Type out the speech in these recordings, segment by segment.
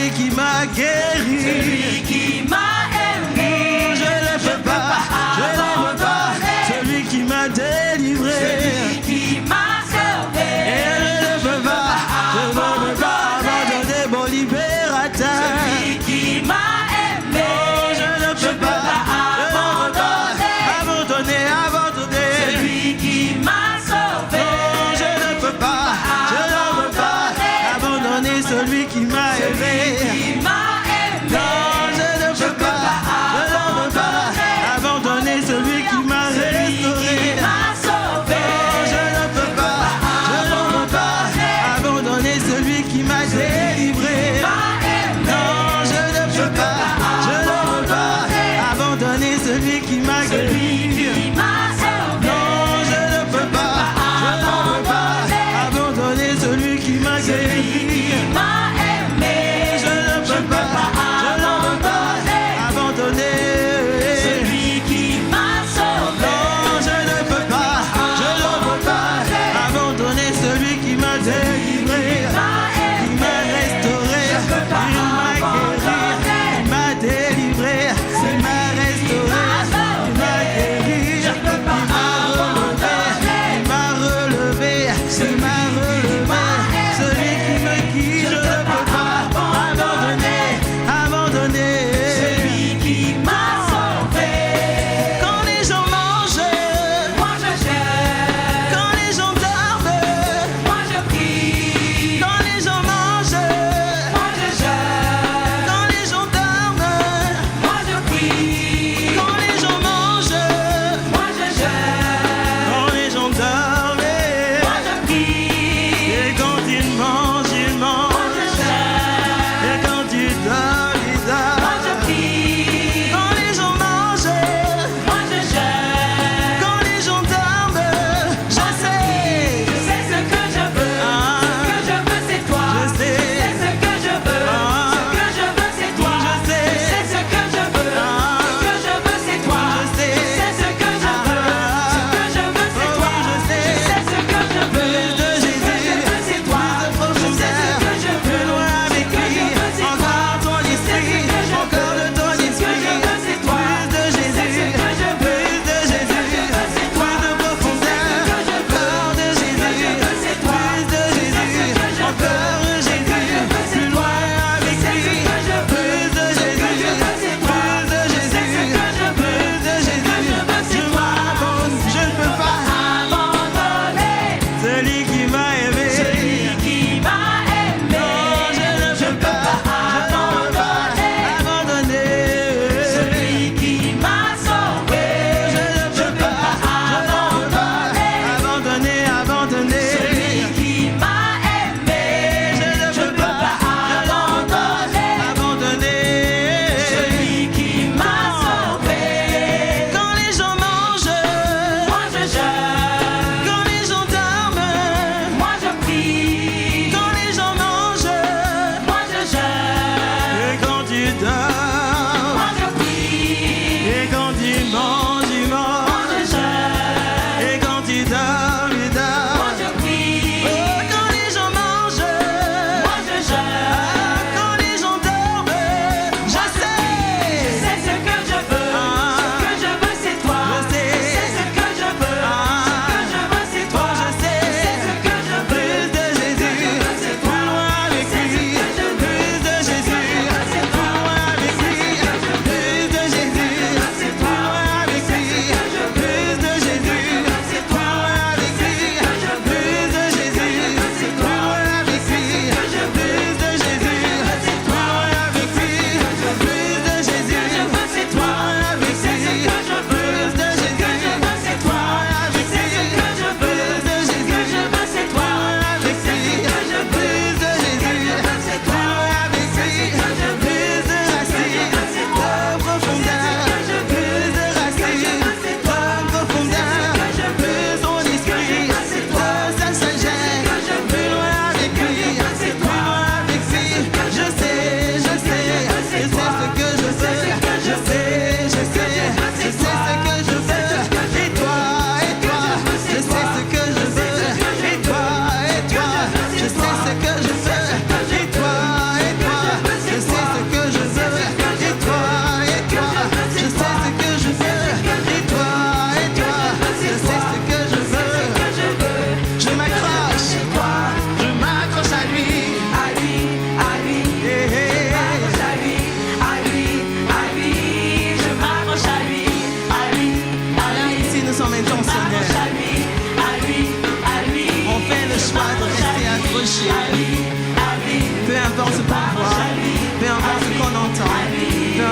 celui qui m'a guéri, celui qui m'a aimé. je ne peux pas, je ne peux pas, celui qui m'a délivré, Celui qui m'a sauvé. et je ne peux pas, je ne peux pas abandonner mon libérateur. Celui qui m'a aimé. Je ne peux pas abandonner, abandonner. Celui qui m'a sauvé. Je ne peux pas abandonner celui qui m'a aimé. Qui m'a aimé. Non, je ne peux pas abandonner celui qui m'a restauré. M'a sauvé. Je ne peux pas abandonner celui qui m'a délivré. Non,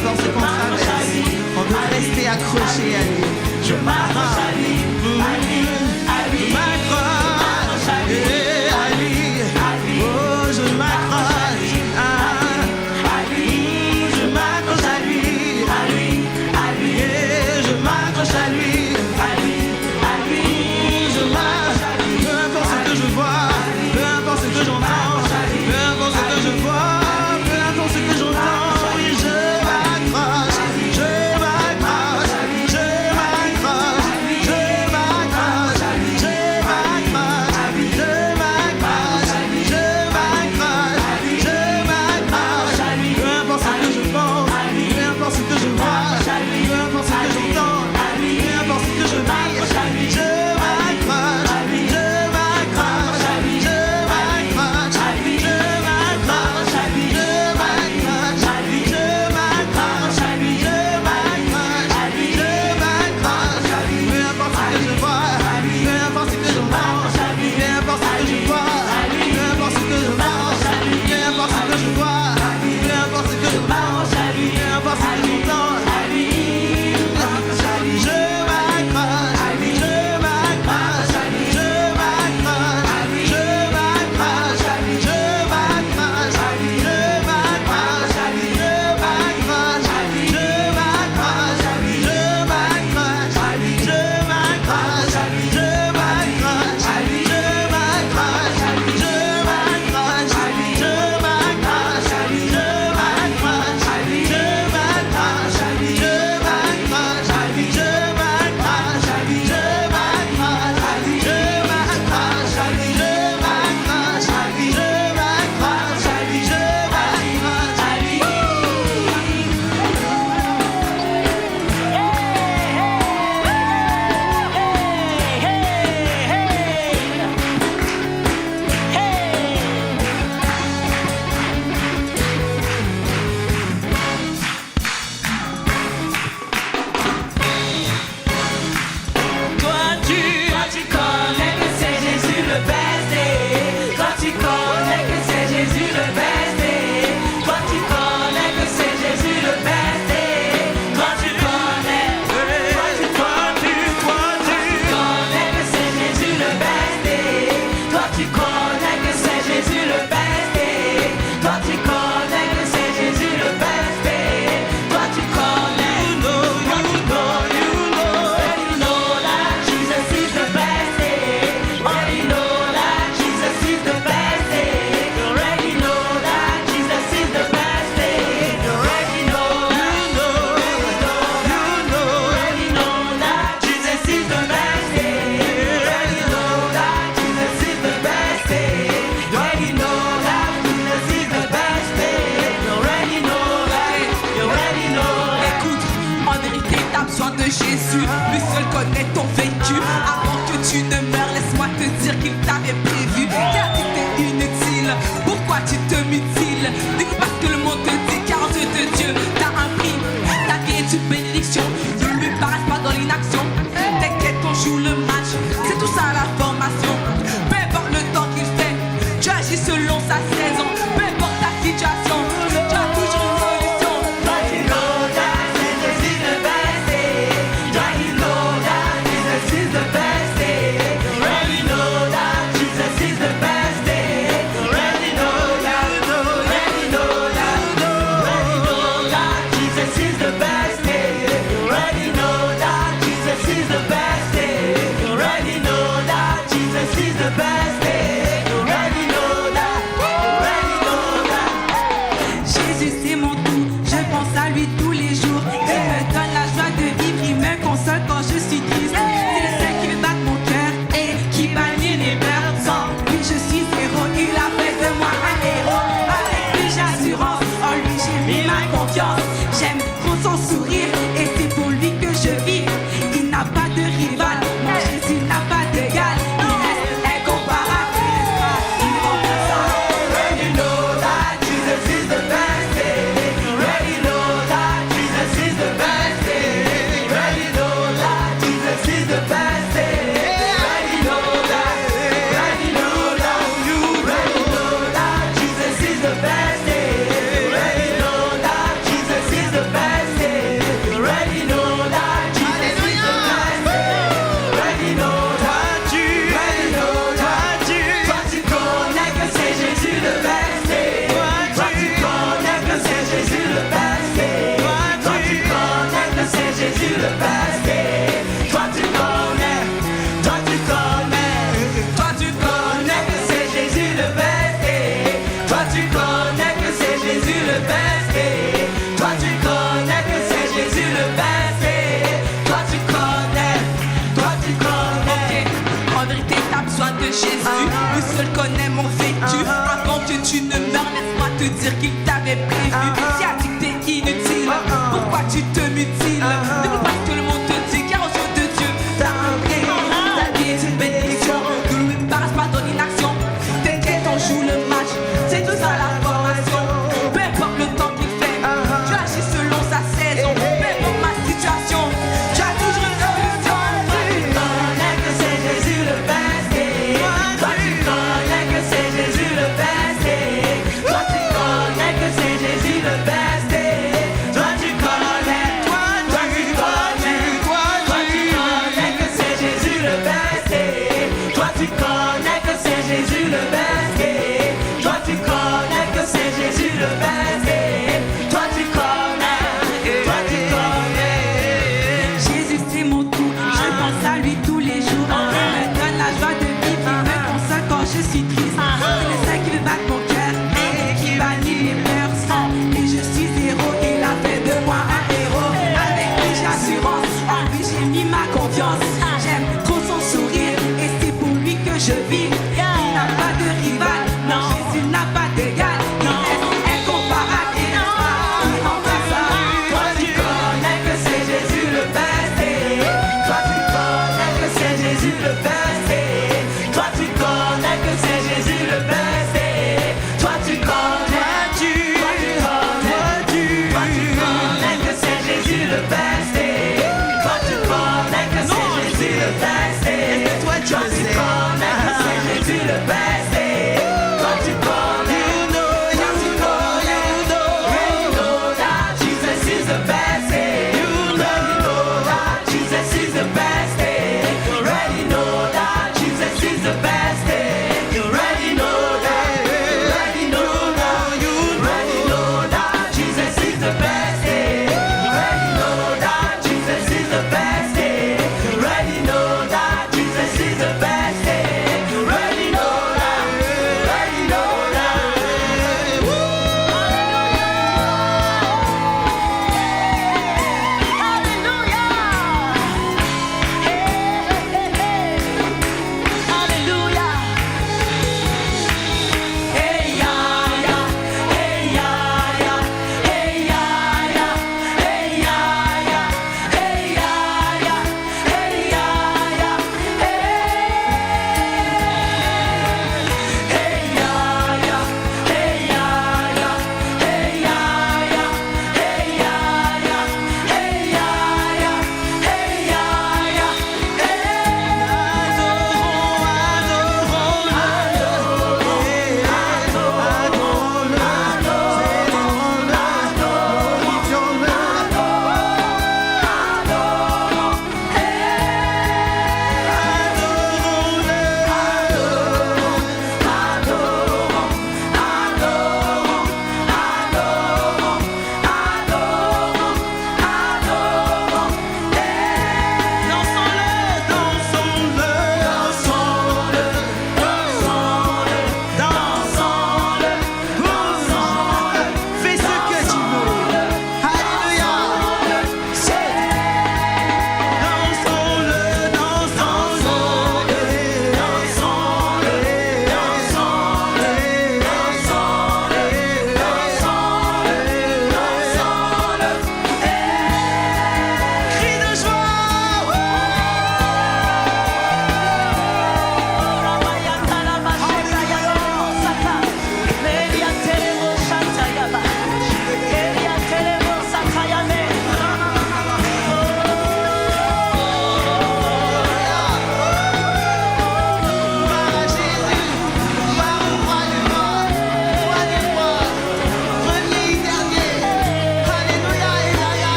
importe ce qu'on traverse, on veut rester accroché à lui. Je m'accroche à lui, à lui, à lui. Je m'accroche à lui, à lui. oh je m'accroche À lui, je m'accroche à lui, à lui, à lui. et je m'accroche à lui, À lui, à lui. je m'accroche à lui. Peu importe ce que je vois, peu importe ce que j'entends, peu importe ce que je vois, peu importe ce que j'entends, oui je m'accroche, je m'accroche, je m'accroche, je m'accroche, je m'accroche, je m'accroche, je m'accroche, je m'accroche, peu importe ce que je pense, peu importe ce que je vois, peu importe ce que j'entends, peu importe ce que je vis, je m'accroche, je m'accroche, je m'accroche, je m'accroche, je m'accroche, je m'accroche, je m'accroche, je m'accroche, peu importe ce que je vois, peu importe ce que j'entends, peu importe ce que je vois, peu importe ce que je mange, peu importe ce que je vois, peu importe ce que je mange, peu importe ce que j'entends, je m'accroche, je m'accroche, je m'accroche, je m'accroche, je m'accroche, je m'accroche, je m'accroche, je m'accroche, je m'accroche, je m'accroche, je m'accroche, je m'accroche, je m'accroche, je m'accroche, je m'accroche, je m'accroche, je m'accroche, je Toi tu connais que c'est Jésus le best. Toi tu connais que c'est Jésus le best. Toi tu connais que c'est Jésus le best. Toi tu connais, connais que c'est Jésus le best. Toi tu connais que c'est Jésus le best. Toi tu connais que c'est Jésus le best. Toi tu connais, you know that Jesus is the best. You know that Jesus is the best. You already know that Jesus is the best. You already know that. You already know that Jesus is the best. You already know that Jesus is the best. You already know that Jesus is the best. You already know that. You already know that. Écoute, en vérité, t'as besoin de Jésus. Lui seul connaît ton vécu. Avant que tu ne meurs, laisse-moi te dire qu'il t'avait prévu. Car tu t'es inutile. Pourquoi tu te mutiles? Dis parce que le monde te dit car aux yeux de Dieu, t'as un prix. Ta vie est une bénédiction. Ne lui paraisse pas dans l'inaction. T'inquiète qu'on joue le match. C'est tout ça la formation. Peu importe le temps qu'il fait, tu agis selon sa saison. Peu importe ta situation, tu as toujours une solution. You know that Jesus is the best. You know that Jesus is the best. You already know that Jesus is the best. You already know that. You already know that. You already know that Jesus is the best. You already know that Jesus is the best. You already know that Jesus is the best. You already know that. You already know that. Jésus c'est mon tout, je pense à lui tous les jours. Il me donne la joie de vivre, il me console quand je suis triste. C'est le seul qui bat mon cœur et qui bannit les peurs. Sans lui je suis zéro, il a fait de moi un héros. Avec lui j'ai assurance, en lui j'ai mis ma confiance. J'aime trop son sourire et c'est pour lui que je vis. Il n'a pas de rival, mon Jésus n'a pas d'égal. Il reste incomparable, il reste pas irremplaçable. You already know that Jesus is the best. You already know that le best. Toi tu connais que c'est Jésus le best. Toi tu connais. Ok, en vérité t'as besoin de Jésus. Lui seul connaît mon vécu. Avant que tu ne meurs, laisse-moi te dire qu'il t'avait prévu. Si a dit que t'es inutile, pourquoi tu te mutiles? N'écoute pas ce que le monde te dit, car aux yeux de Dieu T'as un prix, ta vie est une bénédiction. ne lui embarrasse pas ton inaction. T'inquiète, on joue le match, c'est tout ça la formation. Peu importe le temps qu'il fait, tu agis selon sa saison. Peu importe ma situation, tu as toujours une solution. Tu connais que c'est Jésus le best. Toi tu connais que c'est Jésus le best. Toi tu connais que c'est Jésus le best. Toi tu connais.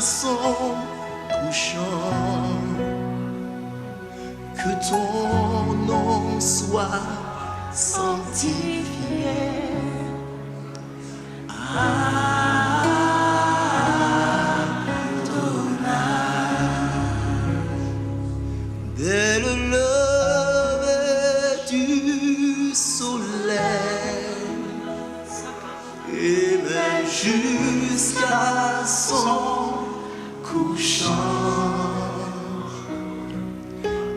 son couchant, que ton nom soit sanctifié. Dès le lever du soleil et même jusqu'à son couchant,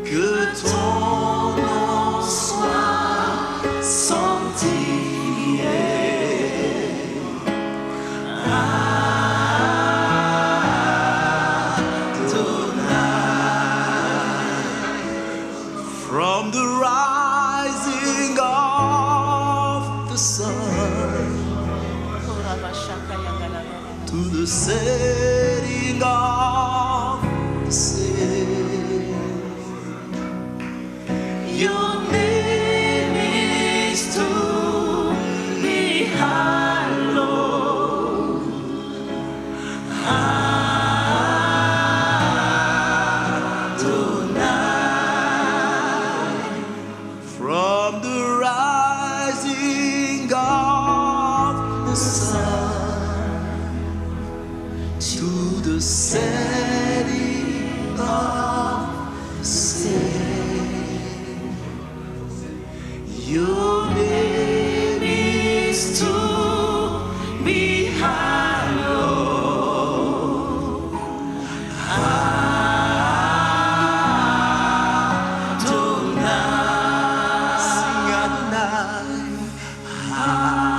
que ton nom soit sanctifié. From the rising of the sun to the setting of the same, your name is to be hallowed. From the rising of the sun to the setting of the same, your name is to be hallowed. Adonai, sing Adonai. Adonai.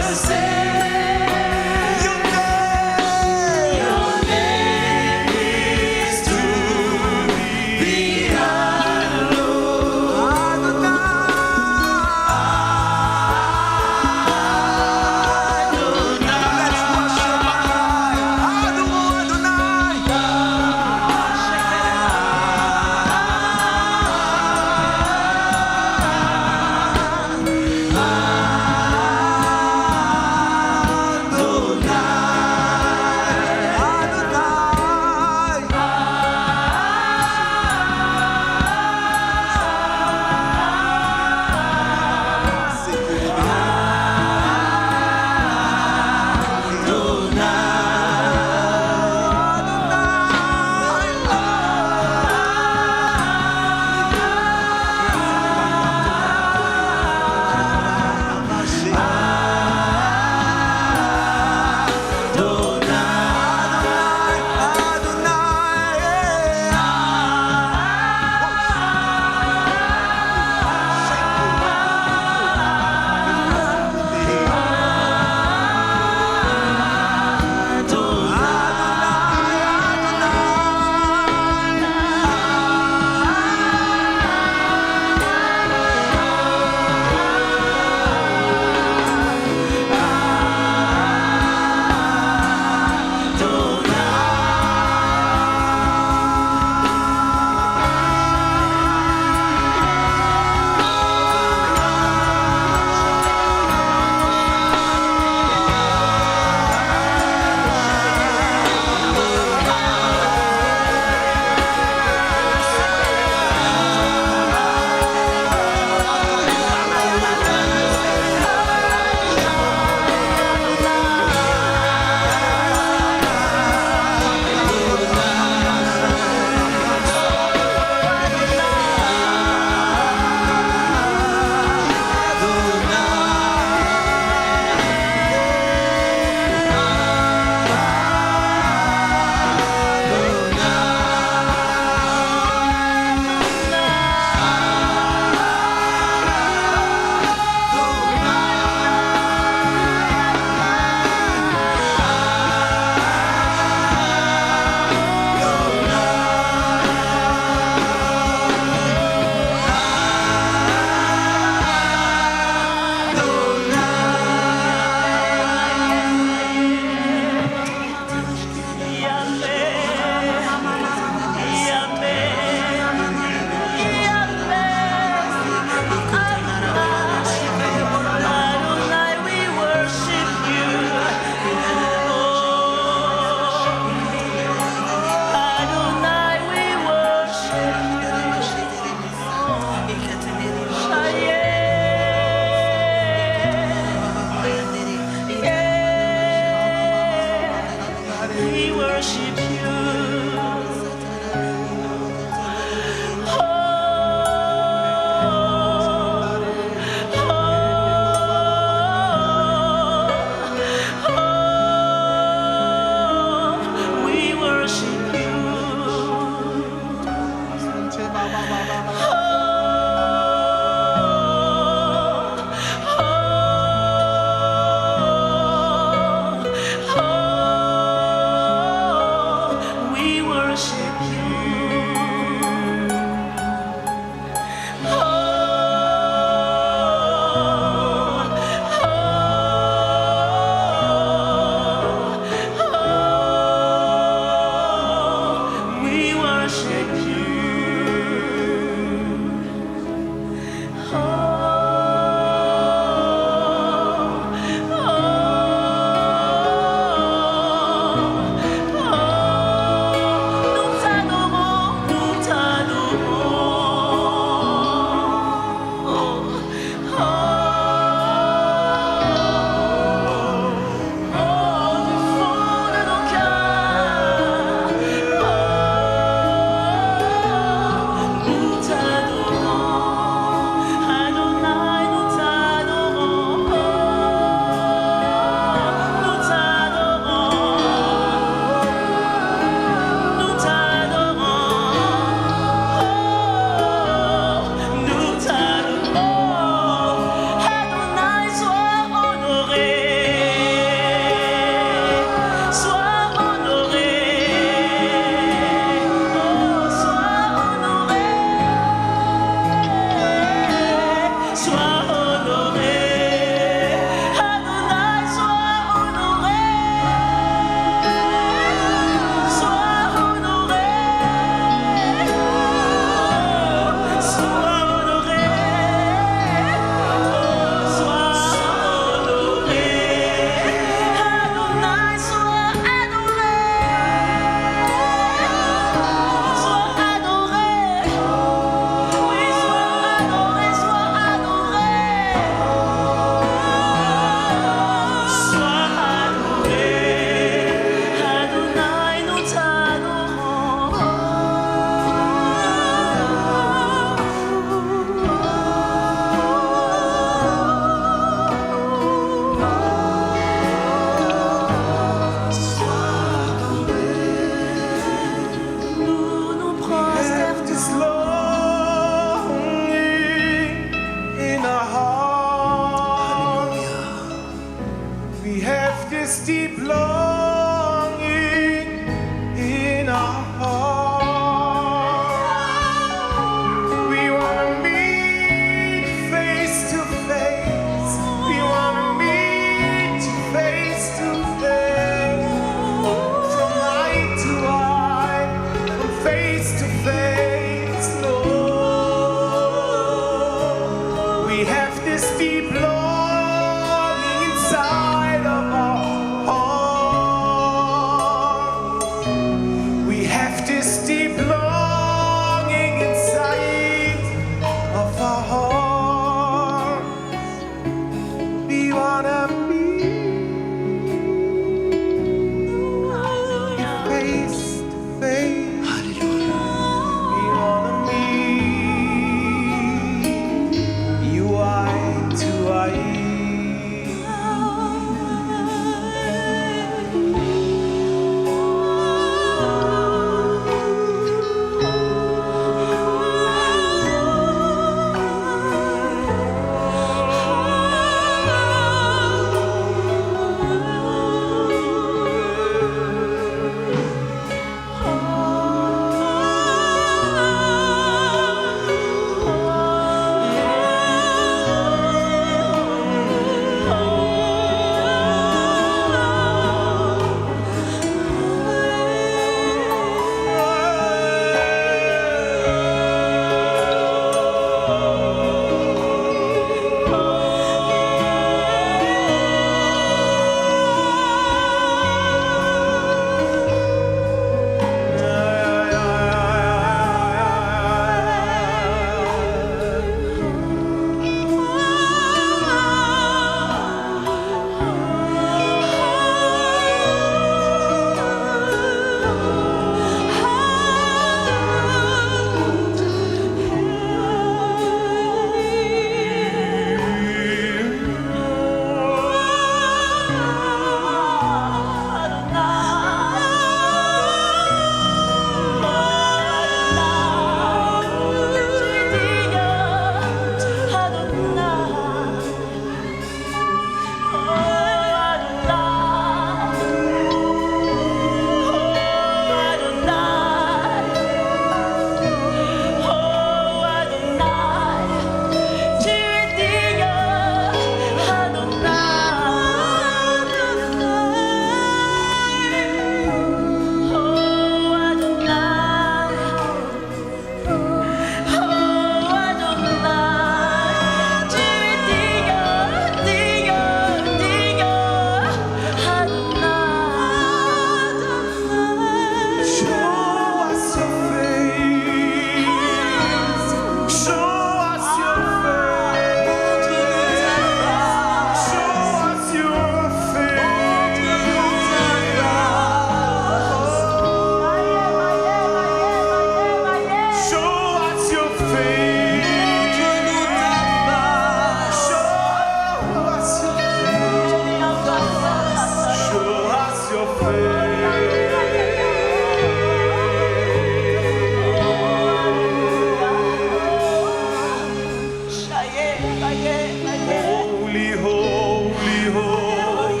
holy, holy, holy,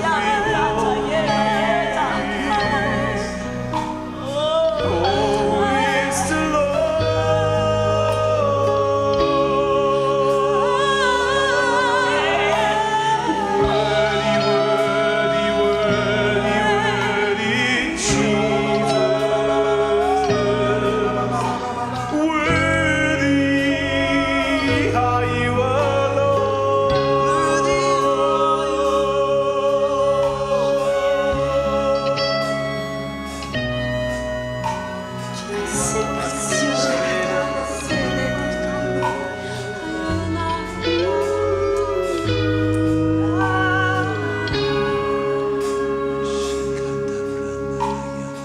holy is the Lord. Worthy, worthy, worthy, worthy, Jesus. Worthy are you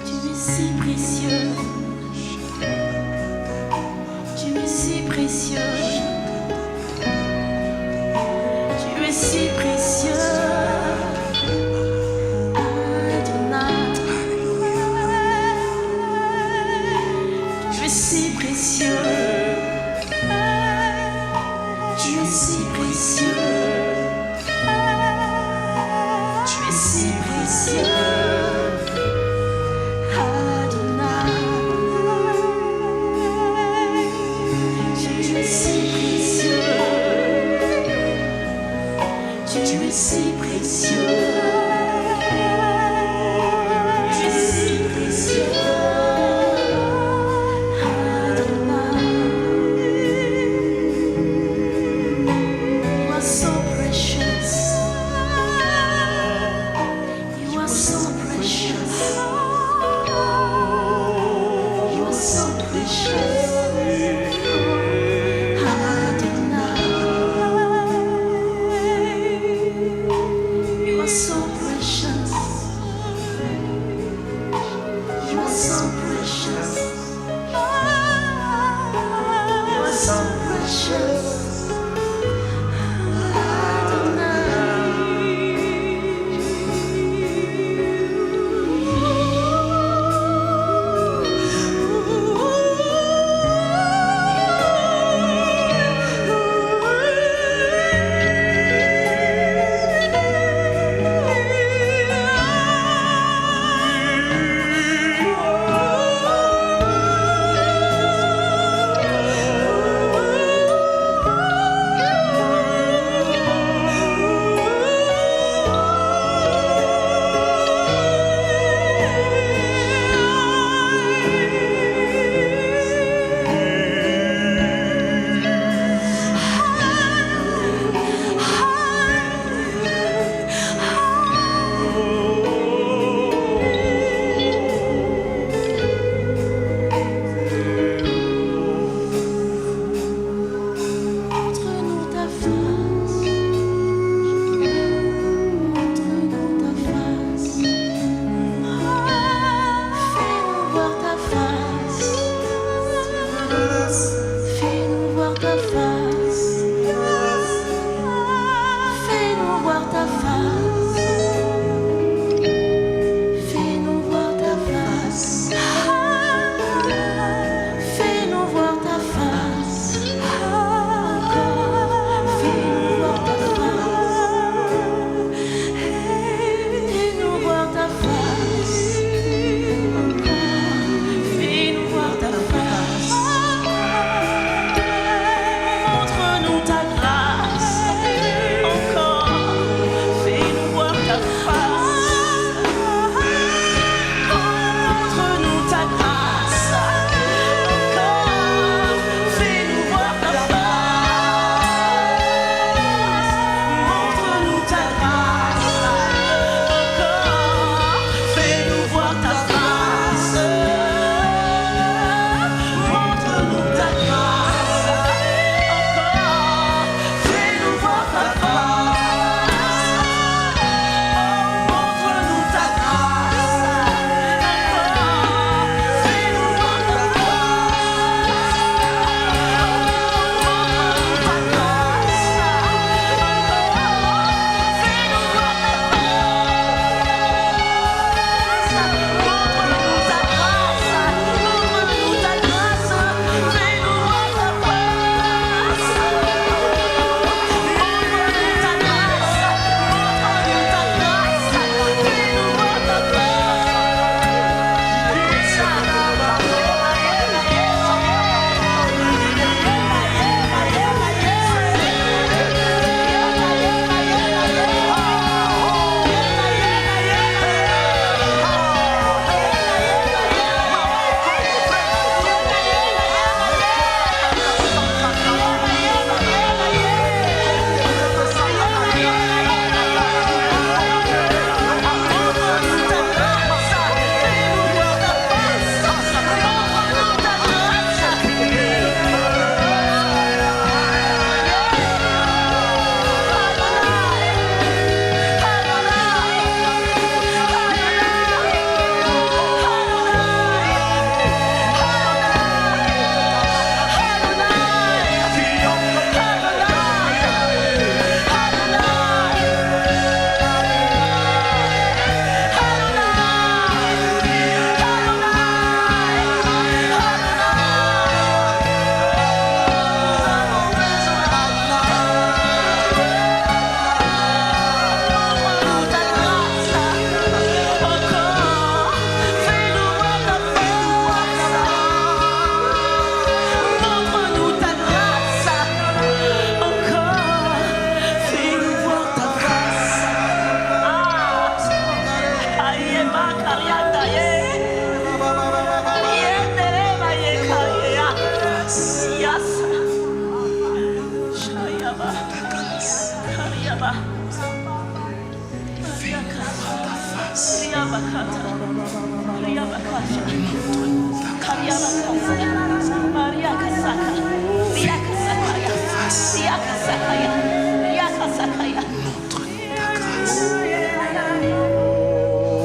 Tu es si précieux. Tu es si précieux. Tu es si précieux. Adonai. Tu es si précieux. Tu es si précieux. Tu es si précieux. Tu es si précieux. Tu es si précieux. Tu es si précieux. Adonai. You are so precious. You are so precious. You are so precious. You are so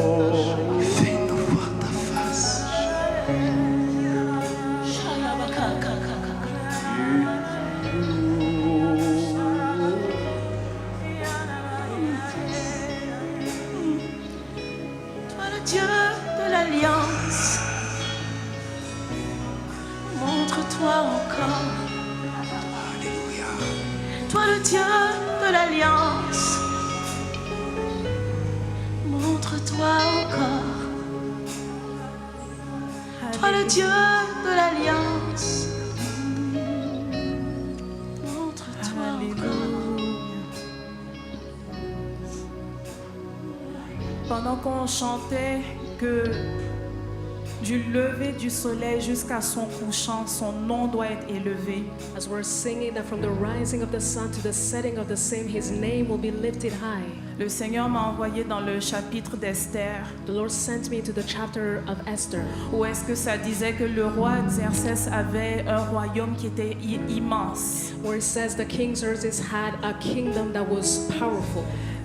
Fais-nous voir ta face. Toi le Dieu de l'Alliance, montre-toi encore. Alléluia. Toi le Dieu de l'Alliance, montre-toi encore. Toi le Dieu de l'Alliance, montre-toi encore. Pendant qu'on chantait que du lever du soleil jusqu'à son couchant, son nom doit être élevé. As we're singing that from the rising of the sun to the setting of the same, his name will be lifted high. Le Seigneur m'a envoyé dans le chapitre d'Esther, The Lord sent me to the chapter of Esther, où est-ce que ça disait que le roi Xerxès avait un royaume qui était immense. where it says the King Xerxes had a kingdom that was powerful.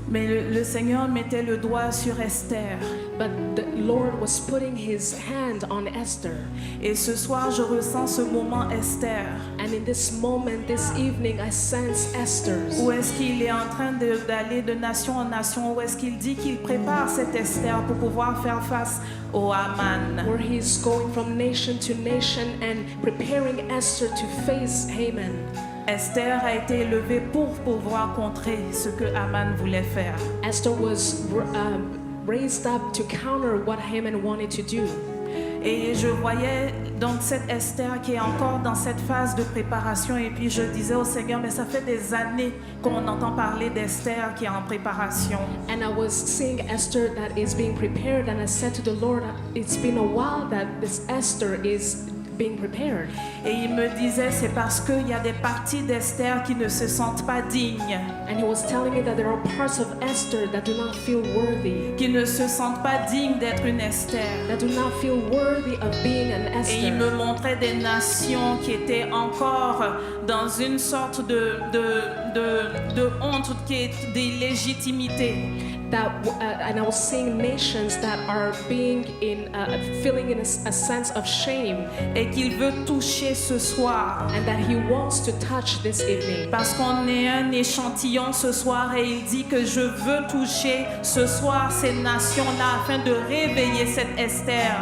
Mais le Seigneur mettait le doigt sur Esther. But the Lord was putting his hand on Esther. Et ce soir, je ressens ce moment Esther. And in this moment, this evening, I sense Esther's. Où est-ce qu'il est en train d'aller de nation en nation? Où est-ce qu'il dit qu'il prépare cette Esther pour pouvoir faire face au Haman? Where he's going from nation to nation and preparing Esther to face Haman. Esther a été élevée pour pouvoir contrer ce que Haman voulait faire. Esther was raised up to counter what Haman wanted to do. Et je voyais donc cette Esther qui est encore dans cette phase de préparation. Et puis je disais au Seigneur, mais ça fait des années qu'on entend parler d'Esther qui est en préparation. And I was seeing Esther that is being prepared, and I said to the Lord, it's been a while that this Esther is being prepared. Et il me disait, c'est parce qu'il y a des parties d'Esther qui ne se sentent pas dignes, And he was telling me that there are parts of Esther that do not feel worthy, qui ne se sentent pas dignes d'être une Esther. that do not feel worthy of being an Et il me Esther. montrait des nations qui étaient encore dans une sorte de honte, qui est d'illégitimité. And I was seeing nations that are being feeling in a sense of shame, Et qu'il veut toucher ce soir. and that he wants to touch this evening. Parce qu'on est un échantillon ce soir et il dit que je veux toucher ce soir ces nations-là afin de réveiller cette Esther.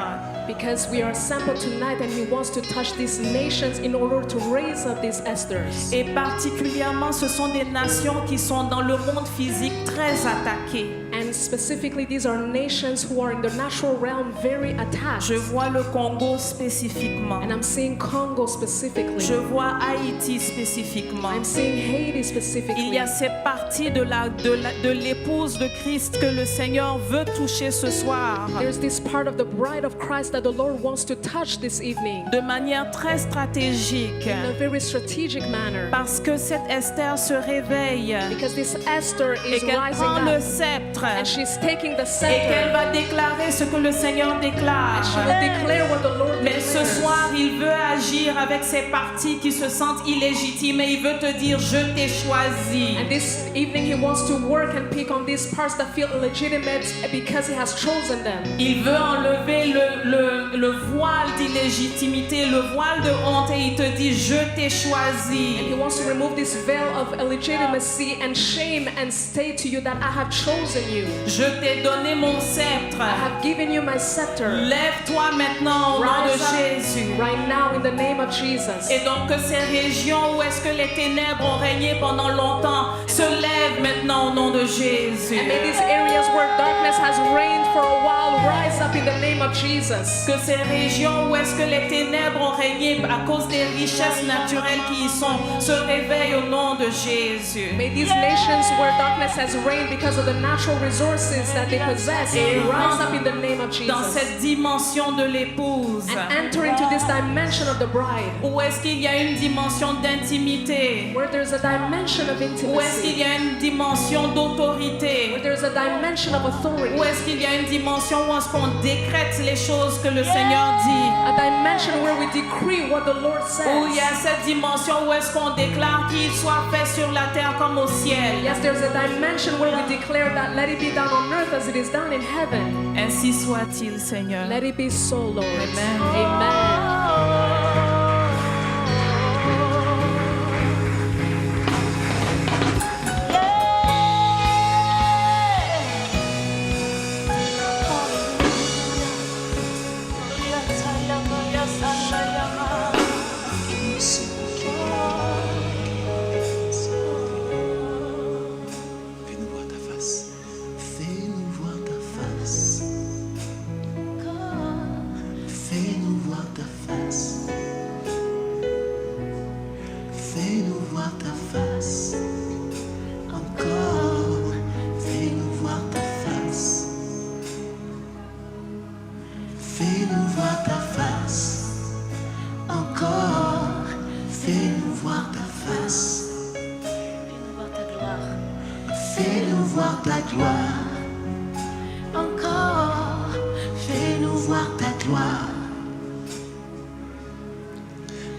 Because we are sampled tonight, and he wants to touch these nations in order to raise up these Esthers. Et particulièrement, ce sont des nations qui sont dans le monde physique très attaquées. And specifically, these are nations who are in the natural realm very attacked. Je vois le Congo spécifiquement. And I'm seeing Congo specifically. Je vois Haïti spécifiquement. I'm seeing Haiti Il specifically. y a cette partie de l'épouse de Christ que le Seigneur veut toucher ce soir. There's this part of the bride of Christ that the Lord wants to touch this evening De manière très stratégique. in a very strategic manner. Parce que cette Esther se réveille. Because this Esther Et is qu'elle rising prend le up, sceptre and she's taking the et qu'elle scepter. va déclarer ce que le Seigneur déclare. She will declare what the Lord Mais ce declares. soir, il veut agir avec ces parties qui se sentent illégitimes et il veut te dire, je t'ai choisi. And this evening he wants to work and pick on these parts that feel illegitimate because he has chosen them. Il veut enlever le voile d'illégitimité, le voile de honte et il te dit, je t'ai And he choisi. wants to remove this veil of illegitimacy and shame and say to you that I have chosen you. Je t'ai donné mon sceptre. I have given you my scepter. Lève-toi maintenant au nom de Rise up Jésus. right now in the name of Jesus. Et donc que ces régions où est-ce que les ténèbres ont régné pendant longtemps se lèvent maintenant au nom de Jésus. And may these areas where darkness has reigned for a while rise up in the name of Jesus. Que ces régions où est-ce que les ténèbres ont régné à cause des richesses naturelles qui y sont se réveillent au nom de Jésus. May these nations where darkness has reigned because of the natural resources that they possess rise up in the name of Dans Jesus. cette dimension de l'épouse, And enter into this dimension of the bride, où est-ce qu'il y a une dimension d'intimité, where there's a dimension of où est-ce qu'il intimacy, y a une dimension where d'autorité, there's a dimension of authority, où est-ce qu'il y a une dimension où est-ce qu'on décrète les choses que le Seigneur dit, a dimension where we decree what the Lord où il y a says. cette dimension où est-ce qu'on déclare qu'il soit fait sur la terre comme au ciel. Yes, there's a dimension where we declare that let it be done on earth as it is done in heaven. Ainsi soit-il, Seigneur. Let it be so, Lord. Amen. Amen. Fais-nous voir ta face. Fais-nous voir ta face. Fais-nous voir ta face. Fais-nous voir ta face. Encore. Fais-nous voir ta face. Fais-nous voir ta face. Encore. Fais-nous voir ta face. Fais-nous voir ta gloire. Encore. Fais-nous voir ta gloire.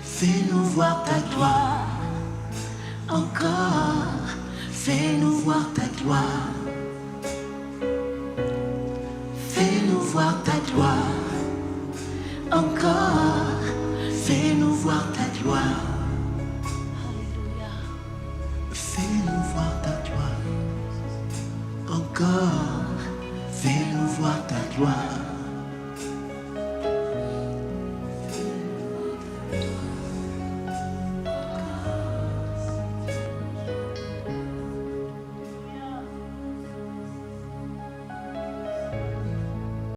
Fais-nous voir ta gloire. Encore. Fais-nous voir ta gloire. Fais-nous voir ta gloire. Encore. Fais-nous voir ta gloire. Fais-nous voir ta gloire. Encore. Fais-nous voir ta gloire.